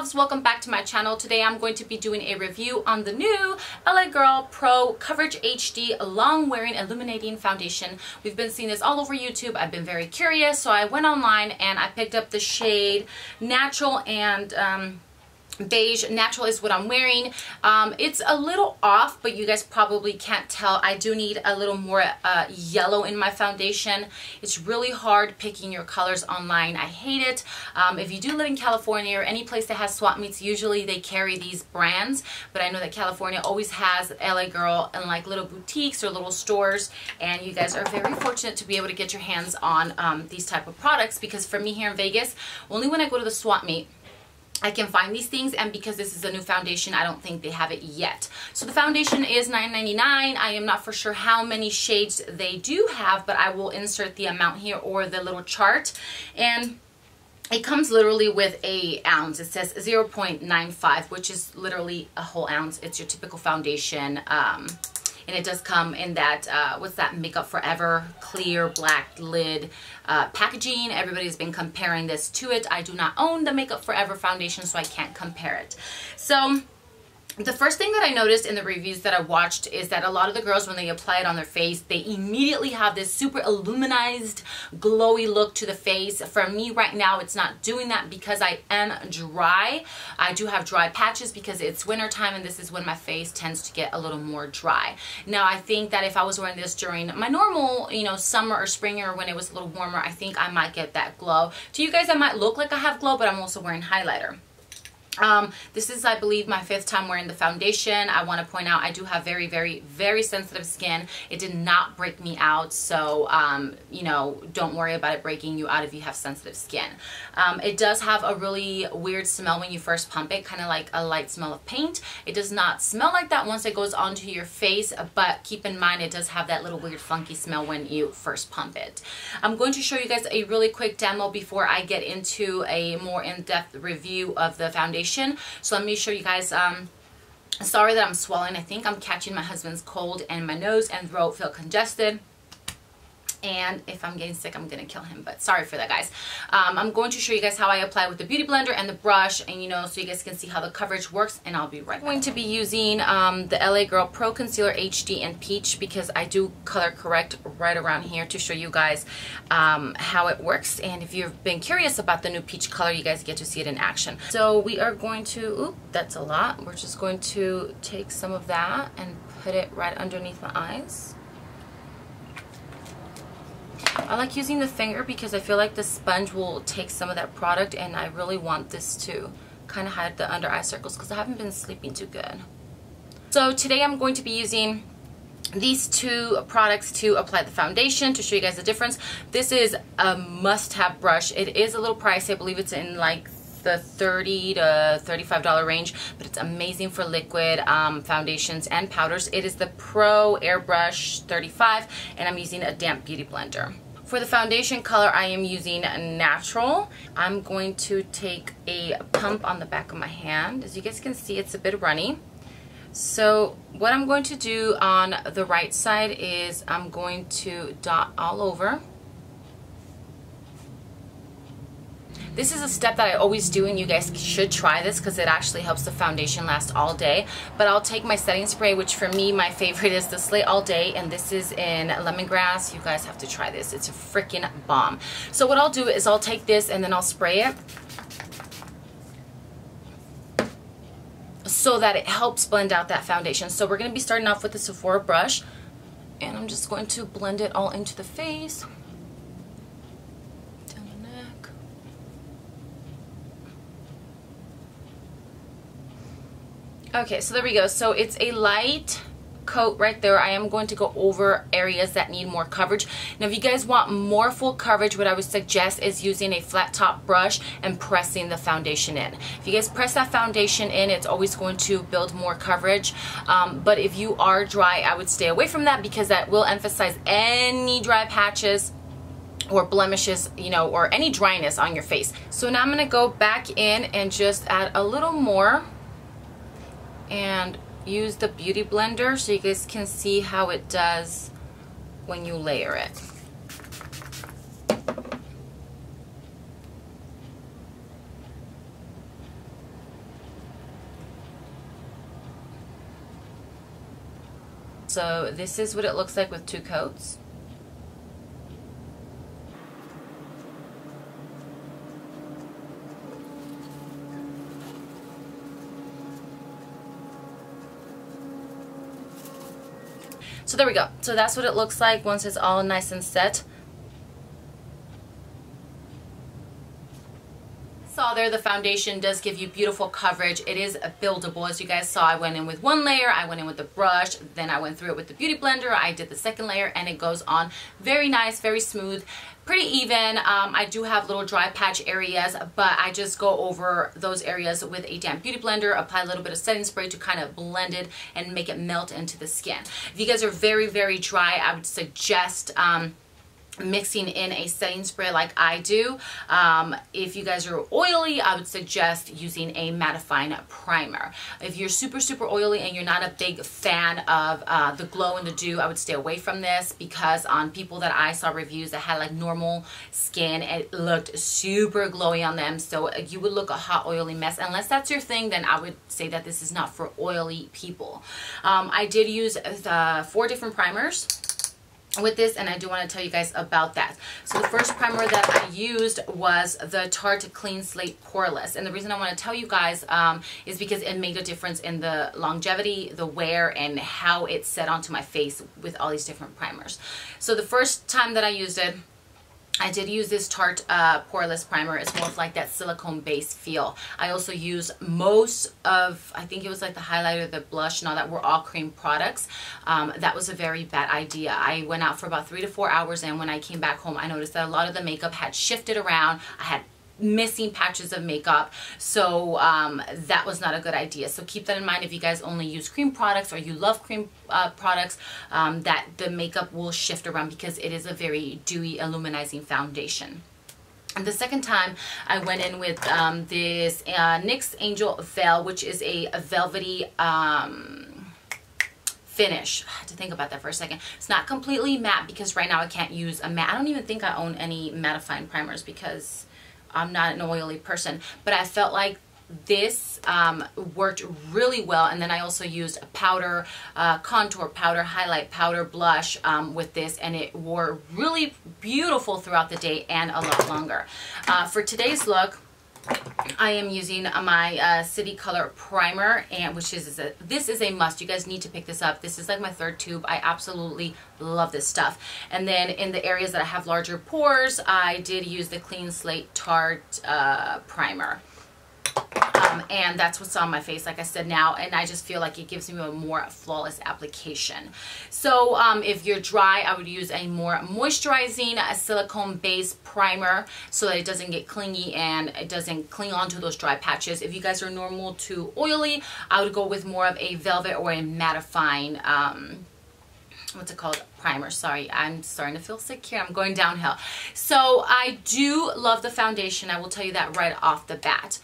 loves, welcome back to my channel. Today I'm going to be doing a review on the new LA Girl Pro Coverage HD Long Wearing Illuminating Foundation. We've been seeing this all over YouTube. I've been very curious, so I went online and I picked up the shade Natural and Beige. Natural is what I'm wearing. It's a little off, but you guys probably can't tell. I do need a little more yellow in my foundation. It's really hard picking your colors online. I hate it. If you do live in California or any place that has swap meets, usually they carry these brands, but I know that California always has LA Girl and like little boutiques or little stores, and you guys are very fortunate to be able to get your hands on these type of products, because for me here in Vegas, only when I go to the swap meet I can find these things, and because this is a new foundation, I don't think they have it yet. So the foundation is $9.99. I am not for sure how many shades they do have, but I will insert the amount here or the little chart. And it comes literally with an ounce. It says 0.95, which is literally a whole ounce. It's your typical foundation. And it does come in that, what's that, Makeup Forever clear black lid packaging. Everybody's been comparing this to it. I do not own the Makeup Forever foundation, so I can't compare it. So the first thing that I noticed in the reviews that I watched is that a lot of the girls, when they apply it on their face, they immediately have this super illuminized, glowy look to the face. For me right now, it's not doing that because I am dry. I do have dry patches because it's winter time, and this is when my face tends to get a little more dry. Now, I think that if I was wearing this during my normal, you know, summer or spring, or when it was a little warmer, I think I might get that glow. To you guys, I might look like I have glow, but I'm also wearing highlighter. This is, I believe, my 5th time wearing the foundation. I want to point out I do have very, very, very sensitive skin. It did not break me out, so you know, don't worry about it breaking you out if you have sensitive skin. It does have a really weird smell when you first pump it, kind of like a light smell of paint. It does not smell like that once it goes onto your face, but keep in mind it does have that little weird funky smell when you first pump it. I'm going to show you guys a really quick demo before I get into a more in-depth review of the foundation. So let me show you guys. Sorry that I'm swelling. I think I'm catching my husband's cold, and my nose and throat feel congested. And if I'm getting sick, I'm gonna kill him, but sorry for that, guys. I'm going to show you guys how I apply with the beauty blender and the brush, and you know, so you guys can see how the coverage works, and I'll be right back. I'm going to be using the LA Girl Pro Concealer HD in Peach, because I do color correct right around here to show you guys how it works. And if you've been curious about the new peach color, you guys get to see it in action. So we are going to, oop, that's a lot. We're just going to take some of that and put it right underneath my eyes. I like using the finger because I feel like the sponge will take some of that product, and I really want this to kind of hide the under eye circles because I haven't been sleeping too good. So today I'm going to be using these two products to apply the foundation to show you guys the difference. This is a must-have brush. It is a little pricey. I believe it's in like the $30 to $35 range, but it's amazing for liquid foundations and powders. It is the Pro Airbrush 35, and I'm using a damp beauty blender. For the foundation color, I am using Natural. I'm going to take a pump on the back of my hand. As you guys can see, it's a bit runny. So what I'm going to do on the right side is I'm going to dot all over. This is a step that I always do, and you guys should try this because it actually helps the foundation last all day. But I'll take my setting spray, which for me, my favorite is the Slate All Day, and this is in lemongrass. You guys have to try this. It's a freaking bomb. So what I'll do is I'll take this and then I'll spray it so that it helps blend out that foundation. So we're going to be starting off with the Sephora brush, and I'm just going to blend it all into the face. Okay, so there we go. So it's a light coat right there. I am going to go over areas that need more coverage. Now, if you guys want more full coverage, what I would suggest is using a flat top brush and pressing the foundation in. If you guys press that foundation in, it's always going to build more coverage. But if you are dry, I would stay away from that because that will emphasize any dry patches or blemishes, you know, or any dryness on your face. So now I'm going to go back in and just add a little more and use the beauty blender so you guys can see how it does when you layer it. So this is what it looks like with 2 coats. So there we go. So that's what it looks like once it's all nice and set. Saw there, the foundation does give you beautiful coverage. It is buildable. As you guys saw, I went in with 1 layer, I went in with the brush, then I went through it with the beauty blender, I did the 2nd layer, and it goes on very nice, very smooth, pretty even. I do have little dry patch areas, but I just go over those areas with a damp beauty blender, apply a little bit of setting spray to kind of blend it and make it melt into the skin. If you guys are very, very dry, I would suggest mixing in a setting spray like I do. If you guys are oily, I would suggest using a mattifying primer. If you're super, super oily and you're not a big fan of the glow and the dew, I would stay away from this, because on people that I saw reviews that had like normal skin, it looked super glowy on them. So you would look a hot, oily mess. Unless that's your thing, then I would say that this is not for oily people. I did use 4 different primers with this, and I do want to tell you guys about that. So the first primer that I used was the Tarte Clean Slate Poreless, and the reason I want to tell you guys is because it made a difference in the longevity, the wear, and how it set onto my face with all these different primers. So the first time that I used it, I did use this Tarte Poreless primer. It's more of like that silicone base feel. I also use most of, I think it was like the highlighter, the blush, and all that were all cream products. That was a very bad idea. I went out for about 3 to 4 hours, and when I came back home, I noticed that a lot of the makeup had shifted around. I had missing patches of makeup, so that was not a good idea. So keep that in mind if you guys only use cream products, or you love cream products, that the makeup will shift around, because it is a very dewy, illuminizing foundation. And the second time I went in with this NYX Angel Veil, which is a velvety finish. I had to think about that for a second. It's not completely matte, because right now I can't use a matte. I don't even think I own any mattifying primers, because I'm not an oily person, but I felt like this worked really well. And then I also used a powder, contour powder, highlight powder, blush with this, and it wore really beautiful throughout the day and a lot longer. For today's look, I am using my City Color primer, and this is a must. You guys need to pick this up. This is like my 3rd tube. I absolutely love this stuff. And then in the areas that I have larger pores, I did use the Clean Slate Tarte primer. And that's what's on my face, like I said now, and I just feel like it gives me a more flawless application. So if you're dry, I would use a more moisturizing silicone base primer, so that it doesn't get clingy and it doesn't cling onto those dry patches. If you guys are normal to oily, I would go with more of a velvet or a mattifying what's it called, primer. Sorry, I'm starting to feel sick here. I'm going downhill. So I do love the foundation. I will tell you that right off the bat.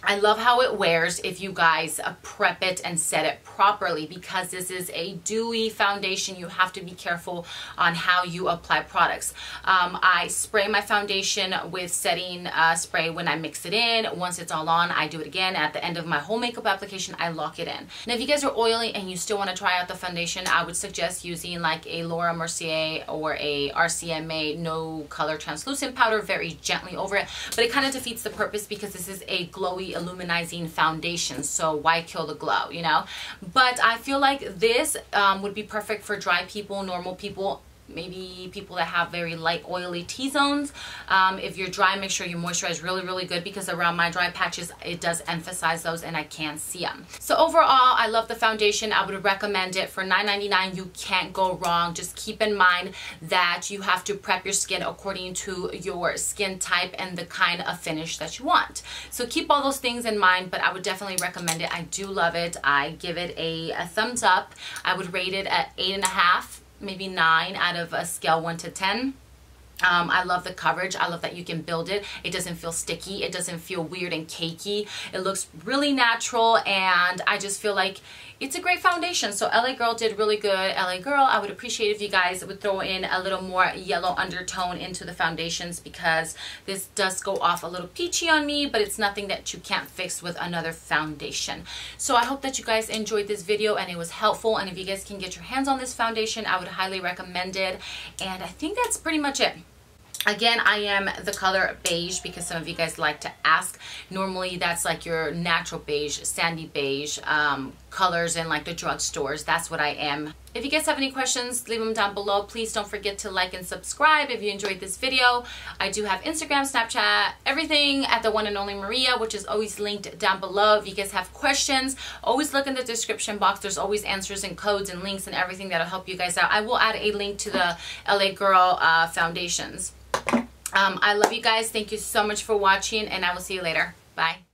I love how it wears if you guys prep it and set it properly, because this is a dewy foundation. You have to be careful on how you apply products. I spray my foundation with setting spray when I mix it in. Once it's all on, I do it again. At the end of my whole makeup application, I lock it in. Now, if you guys are oily and you still want to try out the foundation, I would suggest using like a Laura Mercier or a RCMA no color translucent powder very gently over it. But it kind of defeats the purpose, because this is a glowy, illuminizing foundation, so why kill the glow, you know? But I feel like this would be perfect for dry people, normal people, maybe people that have very light oily T-zones. If you're dry, make sure you moisturize really, really good, because around my dry patches, it does emphasize those and I can see them. So overall, I love the foundation. I would recommend it for $9.99. You can't go wrong. Just keep in mind that you have to prep your skin according to your skin type and the kind of finish that you want. So keep all those things in mind, but I would definitely recommend it. I do love it. I give it a thumbs up. I would rate it at 8.5. maybe 9 out of a scale 1 to 10. I love the coverage. I love that you can build it. It doesn't feel sticky. It doesn't feel weird and cakey. It looks really natural, and I just feel like it's a great foundation. So LA Girl did really good. LA Girl, I would appreciate if you guys would throw in a little more yellow undertone into the foundations, because this does go off a little peachy on me, but it's nothing that you can't fix with another foundation. So I hope that you guys enjoyed this video and it was helpful. And if you guys can get your hands on this foundation, I would highly recommend it. And I think that's pretty much it. Again, I am the color beige because some of you guys like to ask. Normally, that's like your natural beige, sandy beige colors in like the drugstores. That's what I am. If you guys have any questions, leave them down below. Please don't forget to like and subscribe if you enjoyed this video. I do have Instagram, Snapchat, everything at the one and only Maria, which is always linked down below. If you guys have questions, always look in the description box. There's always answers and codes and links and everything that'll help you guys out. I will add a link to the LA Girl foundations. I love you guys. Thank you so much for watching, and I will see you later. Bye.